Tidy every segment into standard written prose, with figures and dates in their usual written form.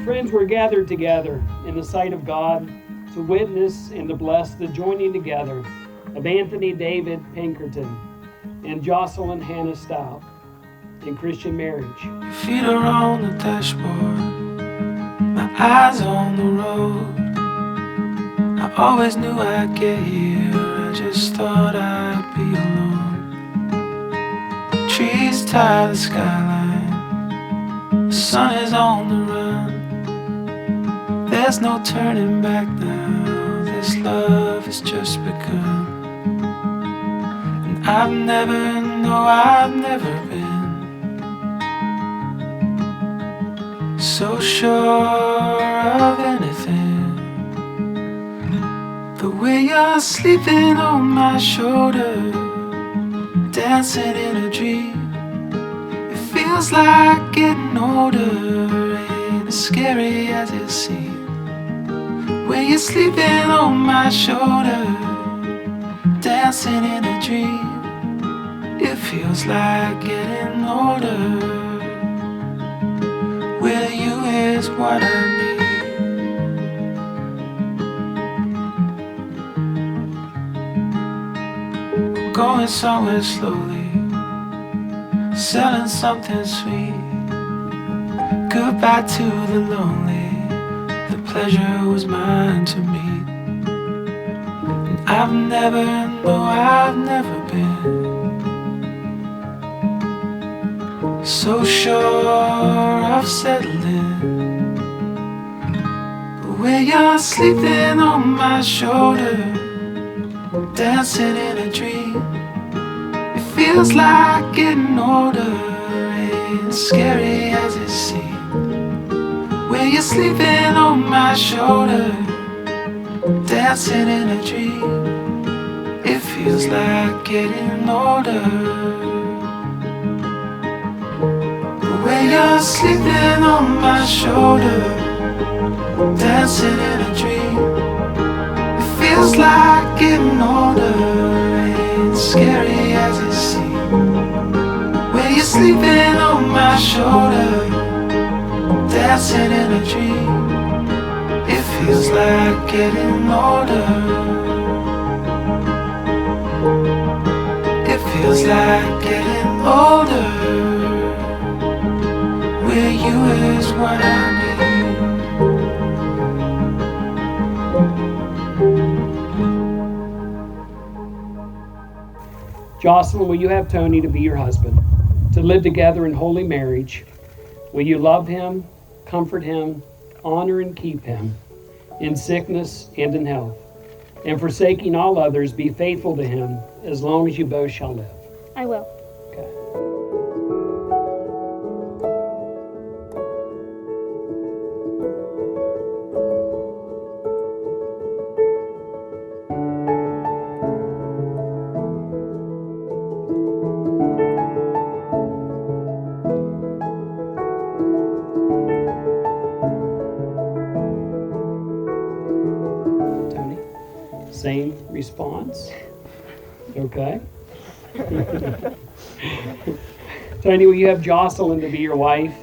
Friends, we're gathered together in the sight of God to witness and to bless the joining together of Anthony David Pinkerton and Jocelyn Hannah Stout in Christian marriage. Your feet are on the dashboard, my eyes on the road. I always knew I'd get here, I just thought I'd be alone. Trees tie the skyline, the sun is on the run. There's no turning back now, this love has just begun. And I've never been so sure of anything. The way you're sleeping on my shoulder, dancing in a dream. It feels like getting older, ain't as scary as it seems. When you're sleeping on my shoulder, dancing in a dream. It feels like getting older. With you is what I need. Going somewhere slowly, selling something sweet. Goodbye to the lonely, the pleasure was mine to meet. And I've never been so sure of settling. But when you're sleeping on my shoulder, dancing in a dream, it feels like getting older, ain't as scary as it seems. When you're sleeping on my shoulder, dancing in a dream, it feels like getting older. When you're sleeping on my shoulder, dancing in a dream, it feels like getting older, ain't scary as it seems. When you're sleeping on my shoulder, dancing in a dream, it feels like getting older. It feels like getting older. With you is what I need. Jocelyn, will you have Tony to be your husband, to live together in holy marriage? Will you love him, comfort him, honor and keep him in sickness and in health, and forsaking all others, be faithful to him as long as you both shall live? I will. Okay. Same response. Okay. Tony, will you have Jocelyn to be your wife,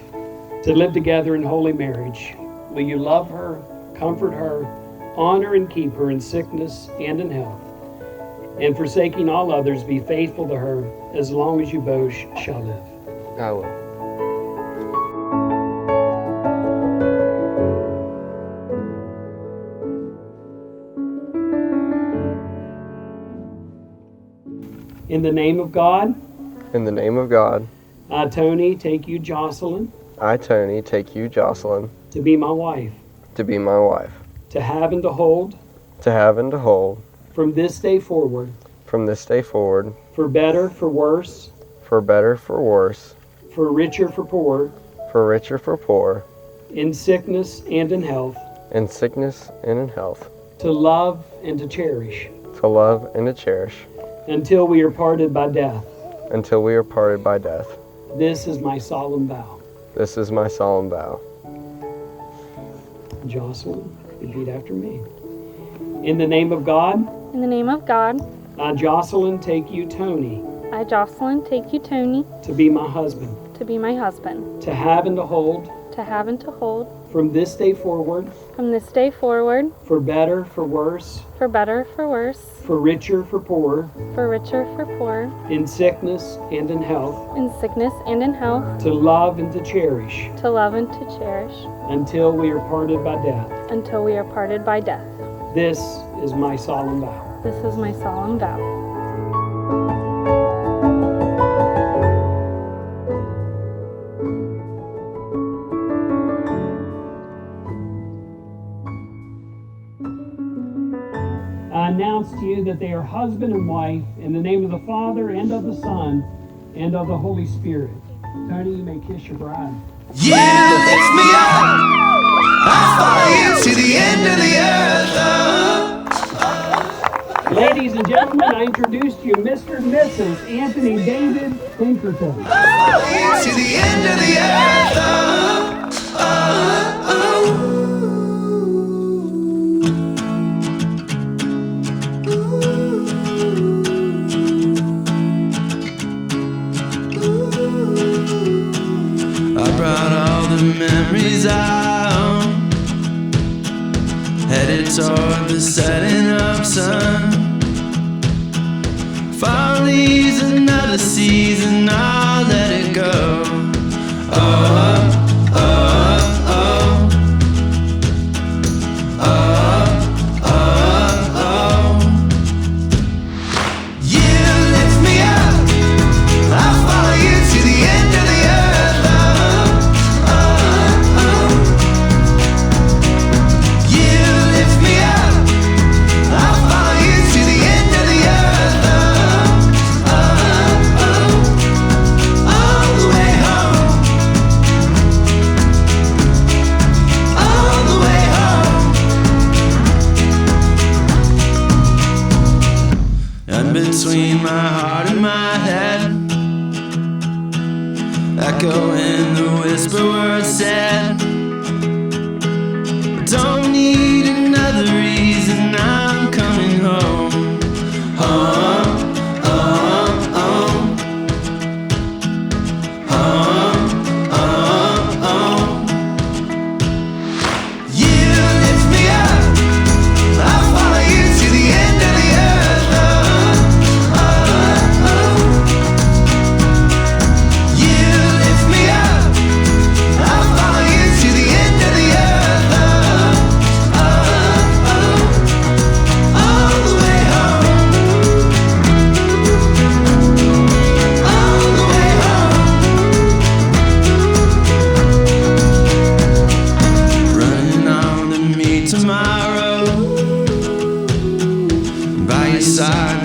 to live together in holy marriage? Will you love her, comfort her, honor and keep her in sickness and in health, and forsaking all others, be faithful to her as long as you both shall live? I will. In the name of God. In the name of God. I, Tony, take you, Jocelyn. I, Tony, take you, Jocelyn. To be my wife. To be my wife. To have and to hold. To have and to hold. From this day forward. From this day forward. For better, for worse. For better, for worse. For richer, for poor. For richer, for poor. In sickness and in health. In sickness and in health. To love and to cherish. To love and to cherish. Until we are parted by death. Until we are parted by death. This is my solemn vow. This is my solemn vow. Jocelyn, repeat after me. In the name of God. In the name of God. I, Jocelyn, take you, Tony. I, Jocelyn, take you, Tony. To be my husband. To be my husband. To have and to hold. to have and to hold, from this day forward, from this day forward, for better, for worse, for better, for worse, for richer, for poorer, for richer, for poor, in sickness and in health, in sickness and in health, to love and to cherish, to love and to cherish, until we are parted by death. until we are parted by death. This is my solemn vow. This is my solemn vow. I announce to you that they are husband and wife in the name of the Father and of the Son and of the Holy Spirit. Tony, you may kiss your bride. You lift me up, I follow you to the end of the earth. Ladies and gentlemen, I introduce to you Mr. and Mrs. Anthony David Pinkerton. To the end of the I brought all the memories out, headed toward the setting up sun. Fall leaves another season, I'll let it go. Oh, oh, oh, oh, oh, oh. You lift me up, I'll follow you to the end of the earth. Oh, oh, oh. You lift me up, I'll follow you to the end of the earth. Oh, oh, oh. All the way home. All the way home. And between my heart and my head, echoing the whisper words said. Don't need another reason, I'm coming home. Home, home, home. Home, home, home. You lift me up, I'll follow you to the end of the earth. Oh, oh, oh. You lift me up, I'll follow you to the end of the earth. Oh, oh, oh. All the way home. All the way home. Running on to meet tomorrow, by your side